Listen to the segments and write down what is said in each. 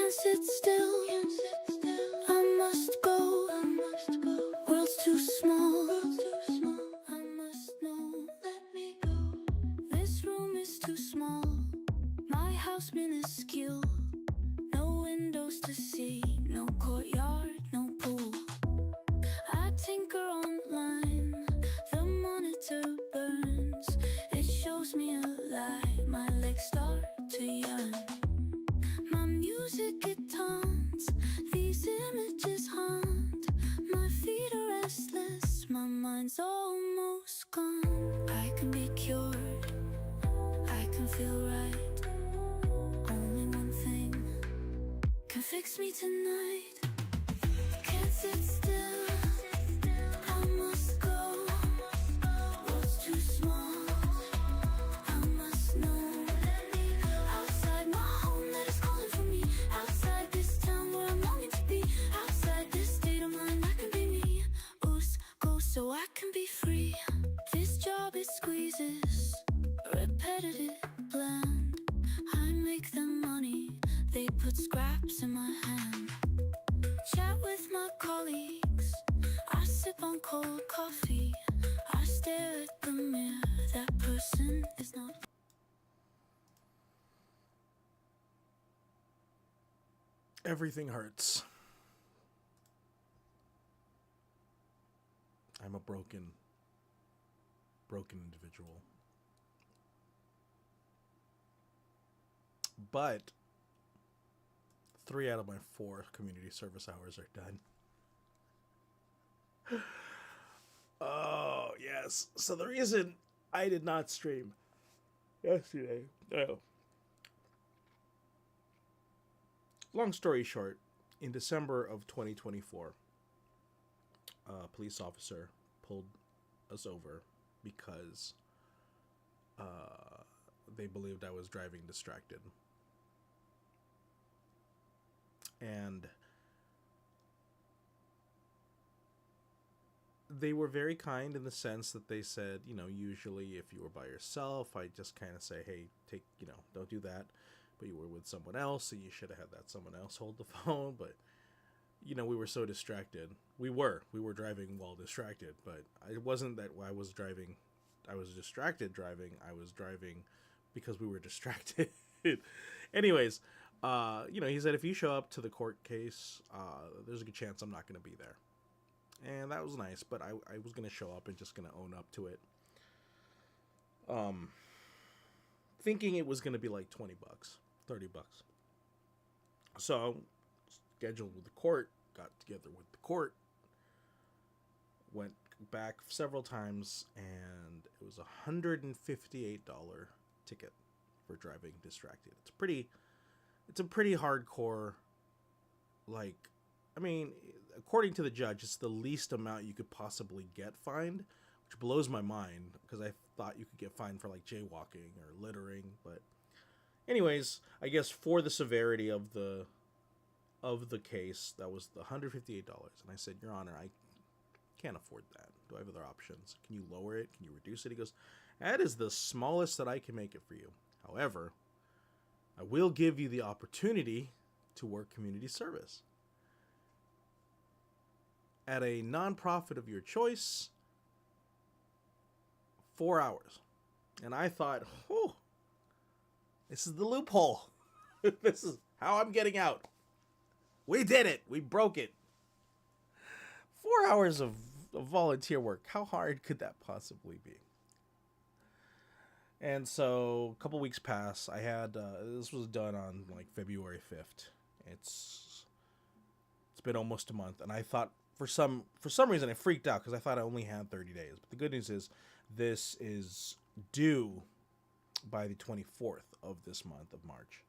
Can't sit still, I must go. World's too small, I must know. Let me go. This room is too small, my house minuscule. No windows to see, no courtyard, no pool. I tinker online, the monitor burns. It shows me a lie, my legs start to yearn. My music, it taunts, these images haunt. My feet are restless, my mind's almost gone. I can be cured, I can feel right. Only one thing can fix me tonight. Can't sit still, I must go. World's too small, I must know. Outside my home that is calling for me. Outside this town where I'm longing to be. Outside this state of mind, I can be me. Ooze, go so I can be free. This job, it squeezes, repetitive, bland. I make them money, they put scraps in my hand. Chat with my colleagues, I sip on cold coffee. I stare at the mirror, that person is not. Everything hurts. I'm a broken individual. But 3 out of my 4 community service hours are done. Oh, yes. So the reason I did not stream yesterday. Oh. Long story short, in December of 2024, a police officer pulled us over because they believed I was driving distracted. And they were very kind in the sense that they said, usually if you were by yourself, I just kind of say, hey, don't do that. But you were with someone else, and you should have had that someone else hold the phone. But, we were so distracted. We were driving while distracted, but it wasn't that I was driving. I was distracted driving. I was driving because we were distracted. Anyways, he said, if you show up to the court case, there's a good chance I'm not going to be there. And that was nice, but I was going to show up and just going to own up to it. Thinking it was going to be like $20, $30. So, scheduled with the court, got together with the court, went back several times, and it was a $158 ticket for driving distracted. It's a pretty hardcore, according to the judge, it's the least amount you could possibly get fined, which blows my mind because I thought you could get fined for jaywalking or littering. But anyways, I guess for the severity of the case, that was the $158. And I said, Your Honor, I can't afford that. Do I have other options? Can you lower it? Can you reduce it? He goes, that is the smallest that I can make it for you. However, I will give you the opportunity to work community service at a nonprofit of your choice, 4 hours. And I thought, this is the loophole. This is how I'm getting out. We did it. We broke it. 4 hours of volunteer work. How hard could that possibly be? And so a couple weeks pass. I had this was done on February 5th. It's been almost a month, and I thought for some reason I freaked out because I thought I only had 30 days. But the good news is this is due by the 24th of this month of March.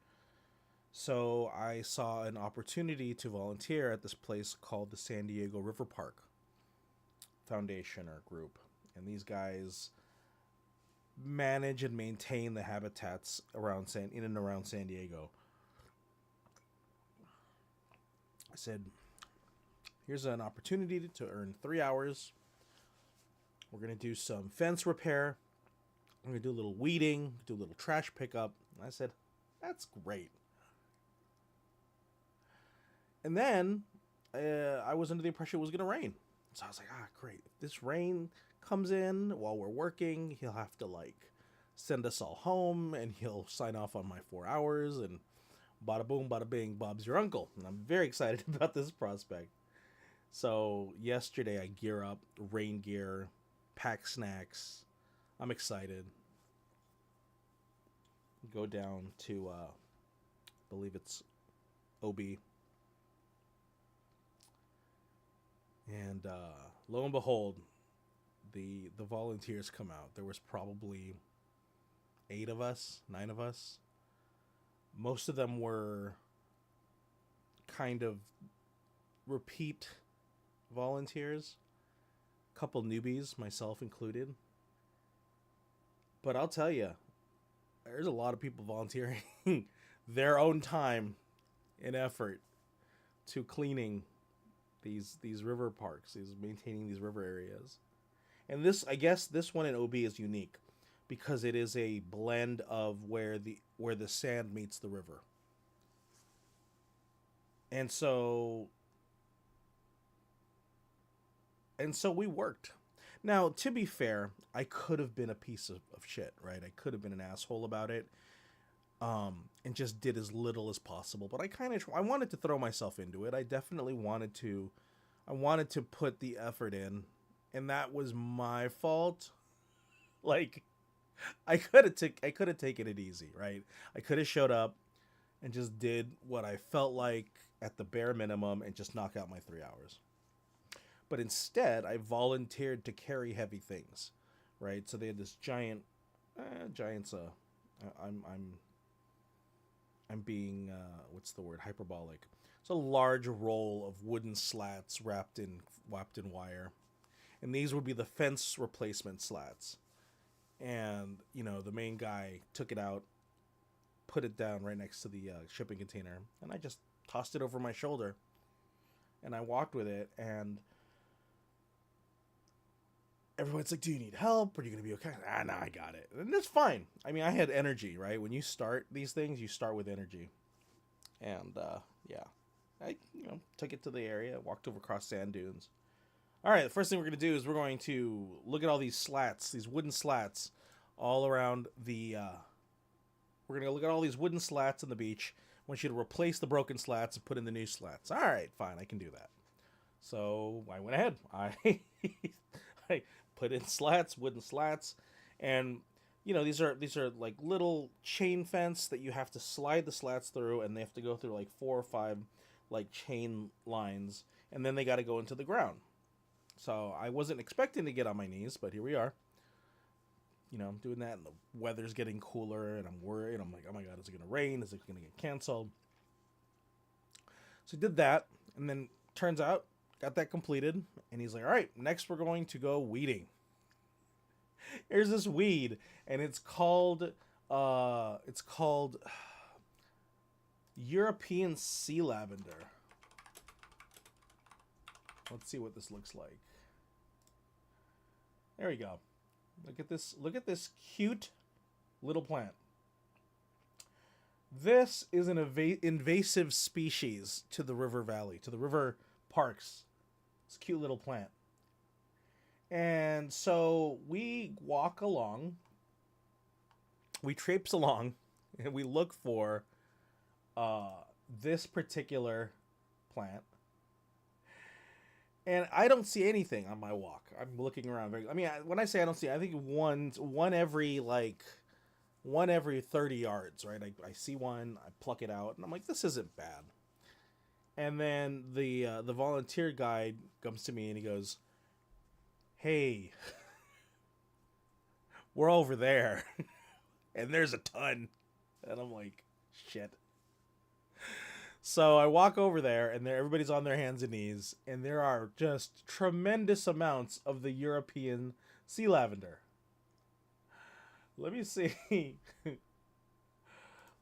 So I saw an opportunity to volunteer at this place called the San Diego River Park Foundation or group. And these guys manage and maintain the habitats in and around San Diego. I said, here's an opportunity to earn 3 hours. We're going to do some fence repair. I'm going to do a little weeding, do a little trash pickup. And I said, that's great. And then I was under the impression it was going to rain. So I was like, great. If this rain comes in while we're working, he'll have to like send us all home and he'll sign off on my 4 hours and bada boom, bada bing, Bob's your uncle. And I'm very excited about this prospect. So yesterday I gear up, rain gear, pack snacks. I'm excited. Go down to, I believe it's OB. And lo and behold, the volunteers come out. There was probably 8 of us, 9 of us. Most of them were kind of repeat volunteers, a couple newbies, myself included. But I'll tell you, there's a lot of people volunteering their own time and effort to cleaning these river parks, these maintaining these river areas. And this, I guess, this one in OB is unique because it is a blend of where the sand meets the river. And so we worked. Now, to be fair, I could have been a piece of shit, right? I could have been an asshole about it, and just did as little as possible. But I wanted to throw myself into it. I definitely wanted to put the effort in, and that was my fault. Like, I could have taken it easy, right? I could have showed up and just did what I felt like at the bare minimum and just knock out my 3 hours. But instead, I volunteered to carry heavy things, right? So they had this giant's. I'm being what's the word? Hyperbolic. It's a large roll of wooden slats wrapped in wire, and these would be the fence replacement slats. And the main guy took it out, put it down right next to the shipping container, and I just tossed it over my shoulder, and I walked with it, and everyone's like, do you need help? Are you going to be okay? No, I got it. And that's fine. I mean, I had energy, right? When you start these things, you start with energy. And, yeah. I, took it to the area, walked over across sand dunes. All right, the first thing we're going to do is we're going to look at all these slats, these wooden slats all around the, we're going to look at all these wooden slats on the beach. I want you to replace the broken slats and put in the new slats. All right, fine, I can do that. So I went ahead. I put in slats, wooden slats, and these are like little chain fence that you have to slide the slats through, and they have to go through like 4 or 5 like chain lines, and then they got to go into the ground. So I wasn't expecting to get on my knees, but here we are. I'm doing that, and the weather's getting cooler, and I'm worried. I'm like, oh my god, is it gonna rain? Is it gonna get canceled? So I did that, and then turns out got that completed, and he's like, all right, next we're going to go weeding. There's this weed, and it's called European sea lavender. Let's see what this looks like. There we go. Look at this cute little plant. This is an invasive species to the river valley, to the river parks. It's a cute little plant. And so we walk along, we traipse along, and we look for this particular plant. And I don't see anything on my walk. I'm looking around. When I say I don't see, I think one every 30 yards, right? I see one, I pluck it out, and I'm like, this isn't bad. And then the volunteer guide comes to me and he goes, hey, we're over there, and there's a ton. And I'm like, shit. So I walk over there, and everybody's on their hands and knees, and there are just tremendous amounts of the European sea lavender. Let me see.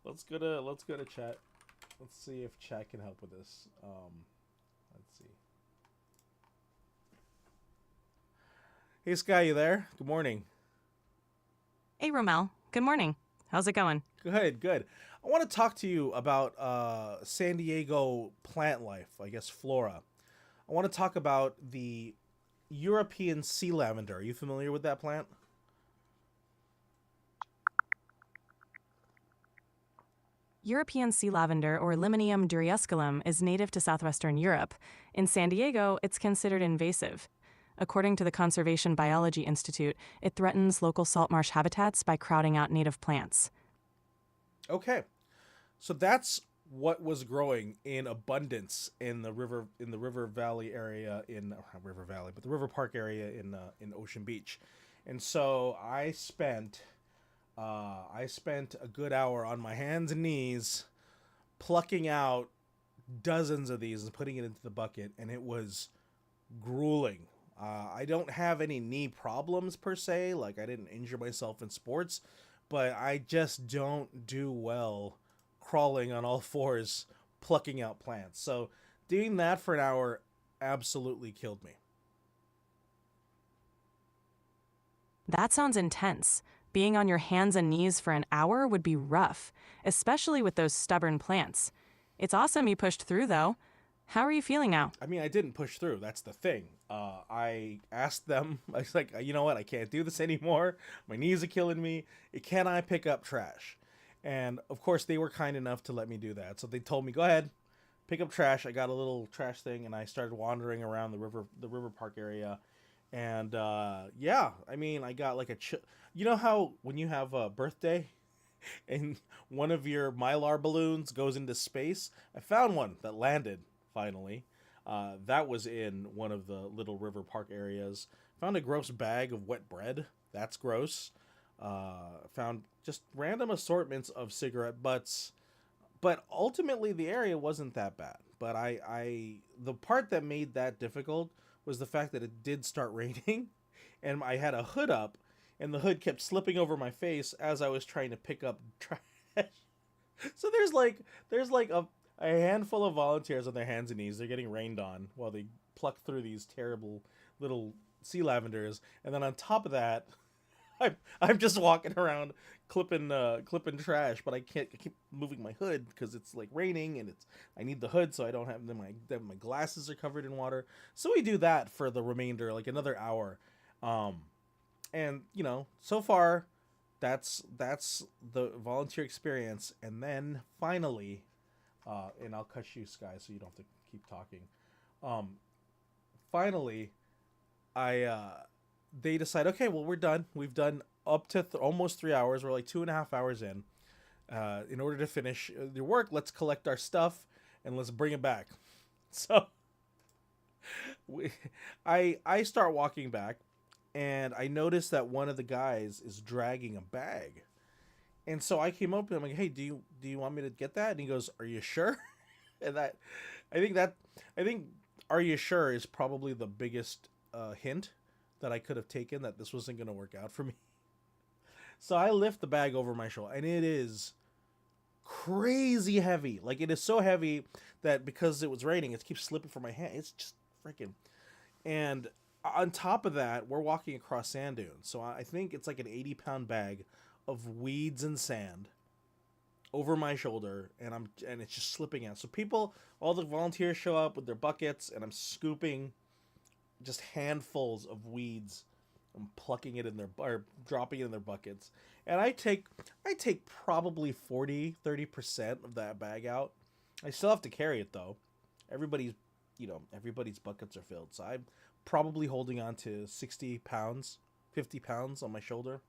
Let's go to chat. Let's see if chat can help with this. Let's see. Hey, Sky, you there? Good morning. Hey, Romel. Good morning. How's it going? Good, good. I want to talk to you about San Diego plant life, I guess flora. I want to talk about the European sea lavender. Are you familiar with that plant? European sea lavender, or Limonium duriesculum, is native to southwestern Europe. In San Diego, it's considered invasive. According to the Conservation Biology Institute, it threatens local salt marsh habitats by crowding out native plants. Okay. So that's what was growing in abundance in the River Valley area in not River Valley, but the River Park area in Ocean Beach. And so I spent a good hour on my hands and knees plucking out dozens of these and putting it into the bucket, and it was grueling. I don't have any knee problems per se, like I didn't injure myself in sports, but I just don't do well crawling on all fours plucking out plants. So doing that for an hour absolutely killed me. That sounds intense. Being on your hands and knees for an hour would be rough, especially with those stubborn plants. It's awesome you pushed through, though. How are you feeling now? I mean, I didn't push through. That's the thing. I asked them, I was like, you know what? I can't do this anymore. My knees are killing me. Can I pick up trash? And of course, they were kind enough to let me do that. So they told me, go ahead, pick up trash. I got a little trash thing, and I started wandering around the river park area. And yeah, I mean, I got like you know how when you have a birthday and one of your mylar balloons goes into space? I found one that landed finally. That was in one of the little river park areas. Found a gross bag of wet bread. That's gross. Found just random assortments of cigarette butts. But ultimately, the area wasn't that bad. But the part that made that difficult was the fact that it did start raining, and I had a hood up, and the hood kept slipping over my face as I was trying to pick up trash. So there's like a handful of volunteers on their hands and knees. They're getting rained on while they pluck through these terrible little sea lavenders, and then on top of that, I'm just walking around clipping trash, but I can't. I keep moving my hood because it's like raining, and I need the hood so I don't have my glasses are covered in water. So we do that for the remainder, like another hour, and so far, that's the volunteer experience, and then finally, and I'll cut you, Sky, so you don't have to keep talking. Um, Finally, I they decide, okay, well, we're done. We've done up to almost 3 hours. We're like 2.5 hours in. In order to finish your work, let's collect our stuff and let's bring it back. So I start walking back, and I notice that one of the guys is dragging a bag. And so I came up to him like, "Hey, do you want me to get that?" And he goes, "Are you sure?" And I think "Are you sure?" is probably the biggest hint that I could have taken that this wasn't going to work out for me. So I lift the bag over my shoulder, and it is crazy heavy. Like, it is so heavy that because it was raining, it keeps slipping from my hand. It's just freaking. And on top of that, we're walking across sand dunes. So I think it's like an 80-pound bag of weeds and sand over my shoulder, and it's just slipping out. So all the volunteers show up with their buckets, and I'm scooping just handfuls of weeds. I'm plucking it or dropping it in their buckets. And I take probably 30% of that bag out. I still have to carry it though. Everybody's buckets are filled. So I'm probably holding on to 60 pounds, 50 pounds on my shoulder.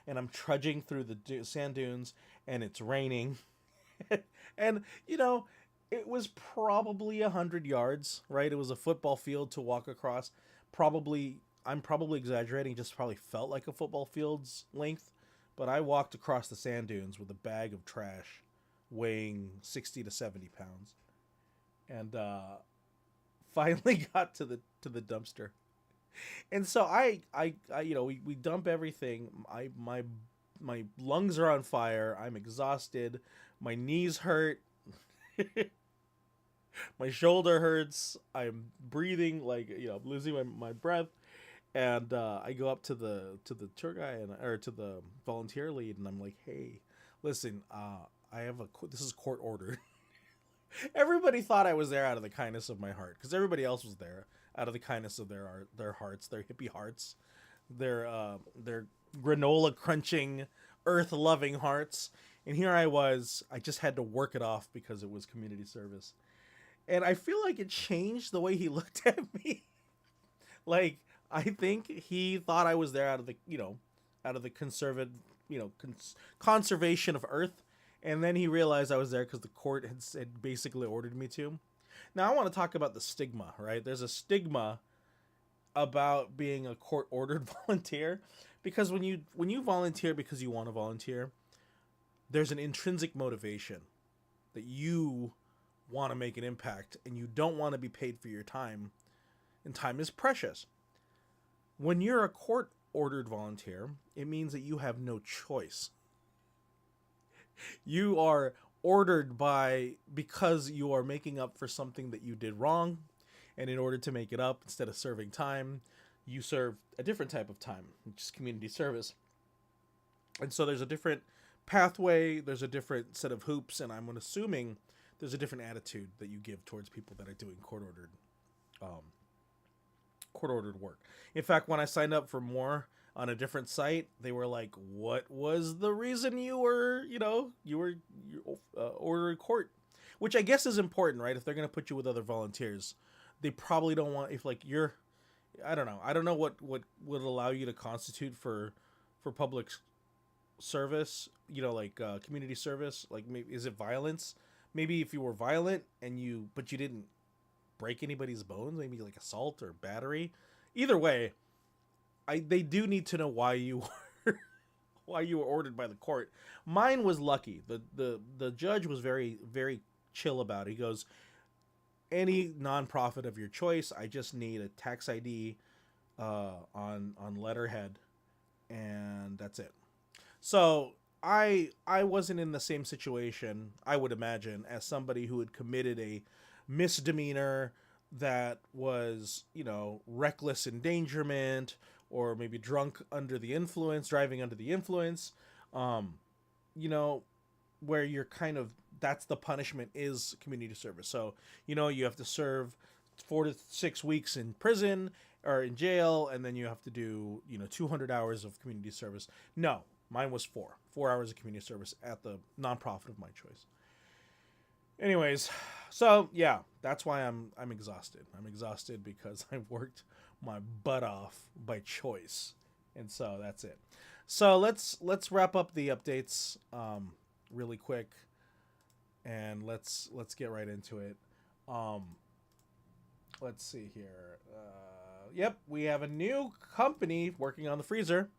And I'm trudging through the sand dunes, and it's raining. And it was probably 100 yards, right? It was a football field to walk across. I'm probably exaggerating, just probably felt like a football field's length. But I walked across the sand dunes with a bag of trash weighing 60 to 70 pounds. And finally got to the dumpster. And so we dump everything. My lungs are on fire. I'm exhausted. My knees hurt. My shoulder hurts. I'm breathing like I'm losing my breath. And I go up to the tour guy or to the volunteer lead, and I'm like, "Hey, listen, I have this is court ordered." Everybody thought I was there out of the kindness of my heart, because everybody else was there out of the kindness of their hearts, their hippie hearts, their granola crunching, earth loving hearts. And here I was, I just had to work it off because it was community service. And I feel like it changed the way he looked at me. Like, I think he thought I was there out of the, out of the conservative, conservation of Earth. And then he realized I was there because the court had basically ordered me to. Now, I want to talk about the stigma, right? There's a stigma about being a court ordered volunteer, because when you volunteer because you want to volunteer, there's an intrinsic motivation that you want to make an impact and you don't want to be paid for your time, and time is precious. When you're a court ordered volunteer, it means that you have no choice. You are ordered because you are making up for something that you did wrong, and in order to make it up, instead of serving time, you serve a different type of time, which is community service. And so there's a different pathway, there's a different set of hoops, and I'm assuming there's a different attitude that you give towards people that are doing court ordered work. In fact, when I signed up for more on a different site, they were like, "What was the reason you were ordering court?" Which I guess is important, right? If they're going to put you with other volunteers, they probably don't want, if like you're, I don't know. I don't know what would allow you to constitute for public service, like community service. Like, maybe, is it violence? Maybe if you were violent but you didn't break anybody's bones, maybe like assault or battery. Either way, they do need to know why you why you were ordered by the court. Mine was lucky. The judge was very, very chill about it. He goes, "Any nonprofit of your choice. I just need a tax ID on letterhead, and that's it." So I wasn't in the same situation, I would imagine, as somebody who had committed a misdemeanor that was, reckless endangerment, or maybe driving under the influence, where you're kind of, that's the punishment, is community service. So, you have to serve 4 to 6 weeks in prison or in jail, and then you have to do, 200 hours of community service. No, mine was 4 hours of community service at the nonprofit of my choice. Anyways, so yeah, that's why I'm exhausted. I'm exhausted because I worked my butt off by choice, and so that's it. So let's wrap up the updates really quick, and let's get right into it. Let's see here. Yep, we have a new company working on the freezer.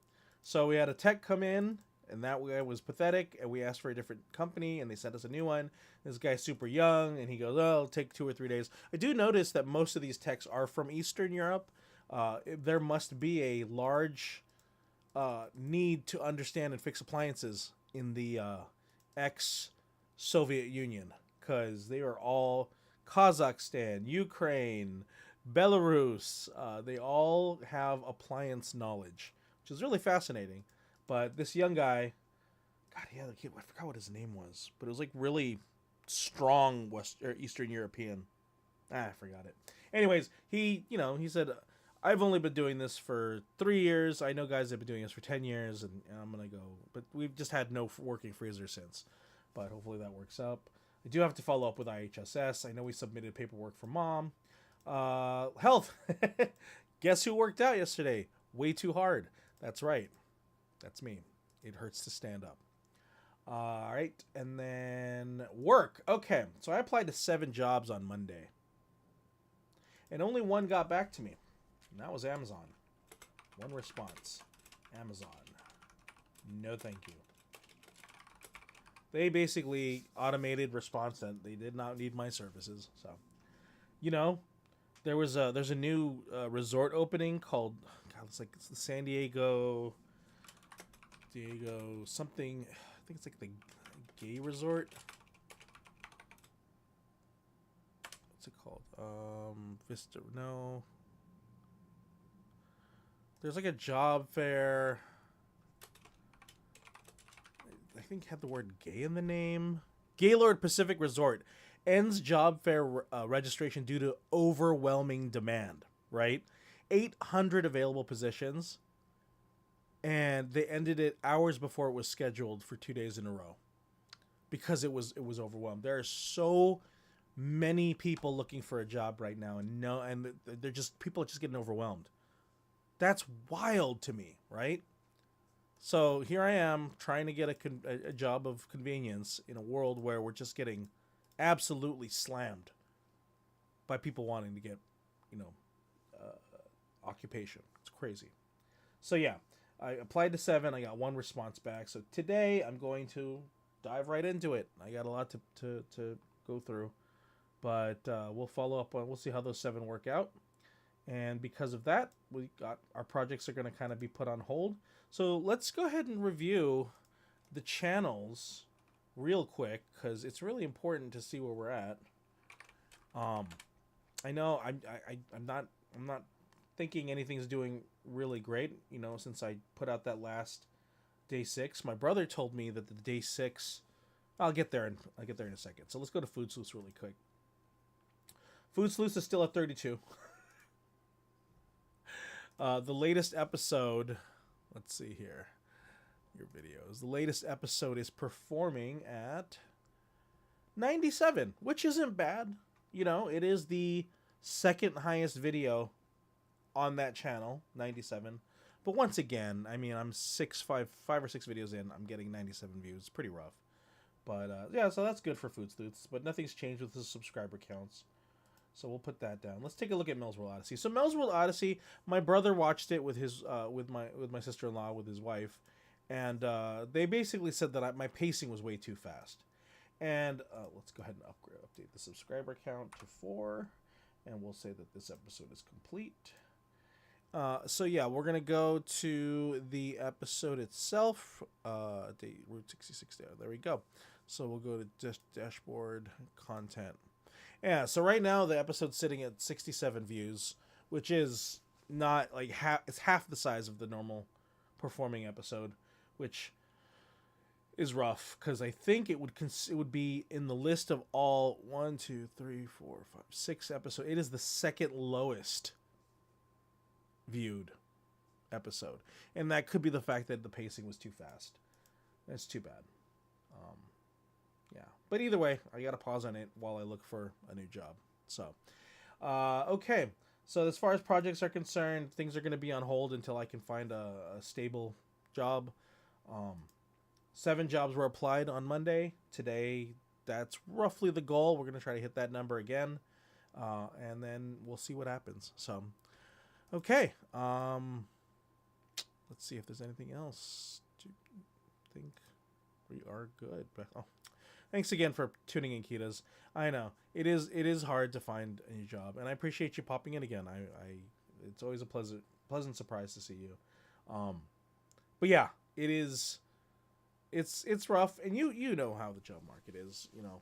So we had a tech come in, and that guy was pathetic, and we asked for a different company, and they sent us a new one. This guy's super young, and he goes, "Oh, it'll take 2 or 3 days." I do notice that most of these techs are from Eastern Europe. There must be a large need to understand and fix appliances in the ex-Soviet Union, because they are all Kazakhstan, Ukraine, Belarus. They all have appliance knowledge, which is really fascinating. But this young guy, God, yeah, the kid, I forgot what his name was, but it was like really strong Eastern European. I forgot it. Anyways, he said, "I've only been doing this for 3 years. I know guys that have been doing this for 10 years, and I'm going to go." But we've just had no working freezer since. But hopefully that works out. I do have to follow up with IHSS. I know we submitted paperwork for Mom. Health. Guess who worked out yesterday? Way too hard. That's right. That's me. It hurts to stand up. All right. And then work. Okay. So I applied to 7 jobs on Monday, and only one got back to me. And that was Amazon. One response. Amazon. No thank you. They basically automated response that they did not need my services. So, there's a new resort opening called, God, it's the San Diego something. I think it's like the gay resort. What's it called? Vista. No. There's like a job fair. I think had the word gay in the name. Gaylord Pacific Resort ends job fair registration due to overwhelming demand, right? 800 available positions, and they ended it hours before it was scheduled for 2 days in a row because it was overwhelmed. There are so many people looking for a job right now, and they're just people are just getting overwhelmed. That's wild to me, right? So here I am trying to get a job of convenience in a world where we're just getting absolutely slammed by people wanting to get, you know, occupation. It's crazy. So yeah, I applied to 7. I got 1 response back. So today I'm going to dive right into it. I got a lot to go through, but we'll follow up on. We'll see how those 7 work out. And because of that, we got our projects are going to kind of be put on hold. So let's go ahead and review the channels real quick because it's really important to see where we're at. I know I'm not thinking anything's doing really great. You know, since I put out that last day 6, my brother told me that the day 6. I'll get there in a second. So let's go to Food Sleuths really quick. Food Sleuths is still at 32. The latest episode, let's see here, your videos. The latest episode is performing at 97, which isn't bad. You know, it is the second highest video on that channel, 97. But once again, I mean, I'm 5 or 6 videos in, I'm getting 97 views. It's pretty rough. But yeah, so that's good for Food Sleuths. But nothing's changed with the subscriber counts. So we'll put that down. Let's take a look at Melzworld Odyssey. So Melzworld Odyssey, my brother watched it with his with my sister-in-law, with his wife, and they basically said that my pacing was way too fast. And let's go ahead and update the subscriber count to 4, and we'll say that this episode is complete. So yeah, we're gonna go to the episode itself. Route 66 there we go. So we'll go to dashboard content. Yeah, so right now the episode's sitting at 67 views, which is not like it's half the size of the normal performing episode, which is rough because I think it would be in the list of all 1, 2, 3, 4, 5, 6 episodes. It is the second lowest viewed episode, and that could be the fact that the pacing was too fast. That's too bad. Yeah, but either way, I got to pause on it while I look for a new job. So, okay. So as far as projects are concerned, things are going to be on hold until I can find a stable job. 7 jobs were applied on Monday. Today, that's roughly the goal. We're going to try to hit that number again, and then we'll see what happens. So, okay. Let's see if there's anything else. I think we are good. But thanks again for tuning in, Kitas. I know it is hard to find a new job, and I appreciate you popping in again. It's always a pleasant surprise to see you. But yeah, it is. It's rough, and you know how the job market is, you know.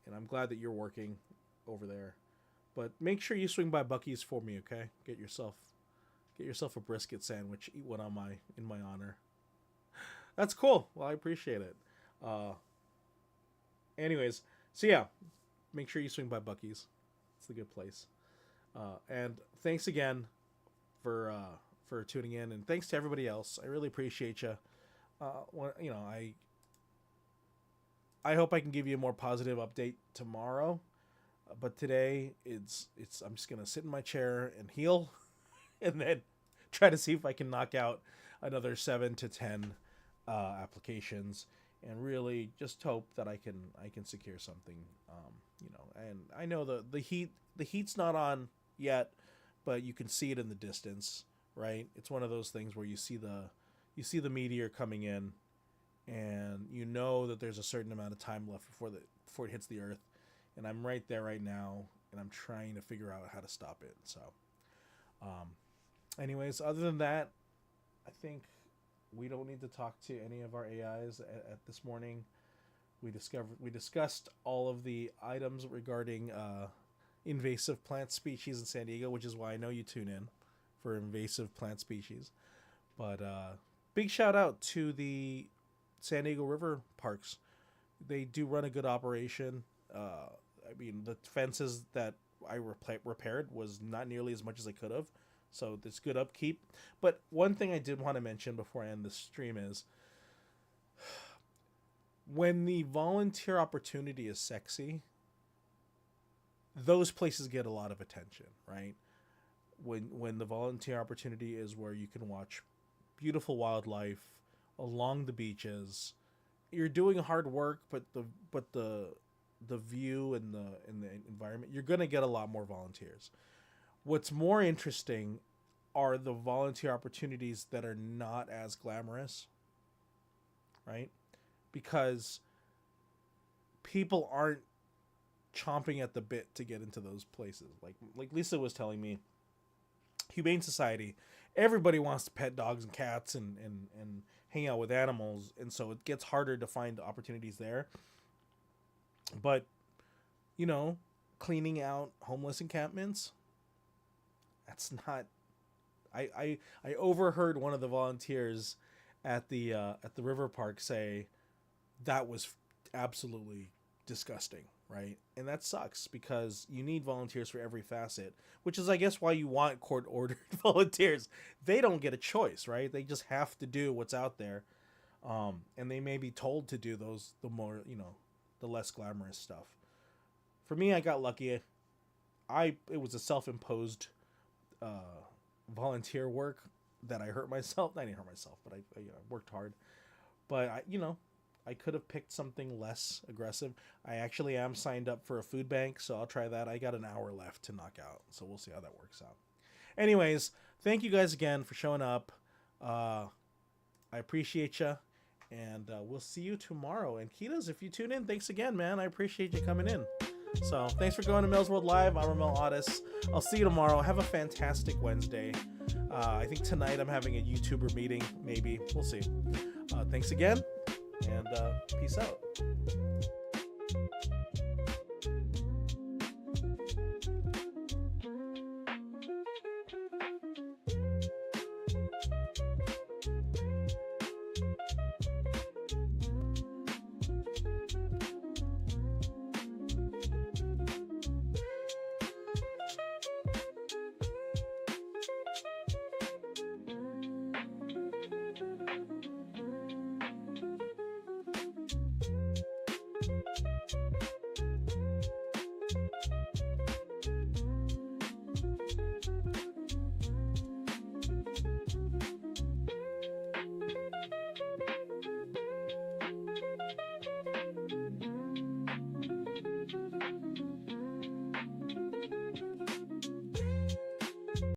And I'm glad that you're working over there, but make sure you swing by Buc-ee's for me, okay? Get yourself a brisket sandwich. Eat one in my honor. That's cool. Well, I appreciate it. Anyways, so yeah, make sure you swing by Buc-ee's. It's a good place. And thanks again for tuning in, and thanks to everybody else. I really appreciate you. You know, I hope I can give you a more positive update tomorrow, but today I'm just gonna sit in my chair and heal, and then try to see if I can knock out another 7 to 10 applications, and really just hope that I can secure something. You know, and I know the heat's not on yet, but you can see it in the distance, right? It's one of those things where you see the meteor coming in, and you know that there's a certain amount of time left before it hits the Earth, and I'm right there right now, and I'm trying to figure out how to stop it. So, anyways, other than that, I think we don't need to talk to any of our AIs at this morning. We discussed all of the items regarding invasive plant species in San Diego, which is why I know you tune in for invasive plant species. But big shout out to the San Diego River Parks. They do run a good operation. I mean, the fences that I repaired was not nearly as much as I could have. So there's good upkeep. But one thing I did want to mention before I end the stream is when the volunteer opportunity is sexy, those places get a lot of attention, right? When the volunteer opportunity is where you can watch beautiful wildlife along the beaches, you're doing hard work, but the view and the environment, you're gonna get a lot more volunteers. What's more interesting are the volunteer opportunities that are not as glamorous, right? Because people aren't chomping at the bit to get into those places. Like Lisa was telling me, Humane Society, everybody wants to pet dogs and cats and hang out with animals, and so it gets harder to find opportunities there. But, you know, cleaning out homeless encampments, that's not... I overheard one of the volunteers at the river park say that was absolutely disgusting, right? And that sucks because you need volunteers for every facet, which is, I guess, why you want court-ordered volunteers. They don't get a choice, right? They just have to do what's out there, and they may be told to do the more, the less glamorous stuff. For me, I got lucky. It was a self-imposed volunteer work that I hurt myself. I didn't hurt myself, but I worked hard. But I could have picked something less aggressive. I actually am signed up for a food bank, so I'll try that. I got an hour left to knock out, so we'll see how that works out. Anyways, thank you guys again for showing up. I appreciate you, and we'll see you tomorrow. And Kitas, if you tune in, thanks again, man. I appreciate you coming in. So thanks for going to Melzworld Live. I'm Ramel Otis. I'll see you tomorrow. Have a fantastic Wednesday. I think tonight I'm having a YouTuber meeting, maybe. We'll see. Thanks again, and peace out.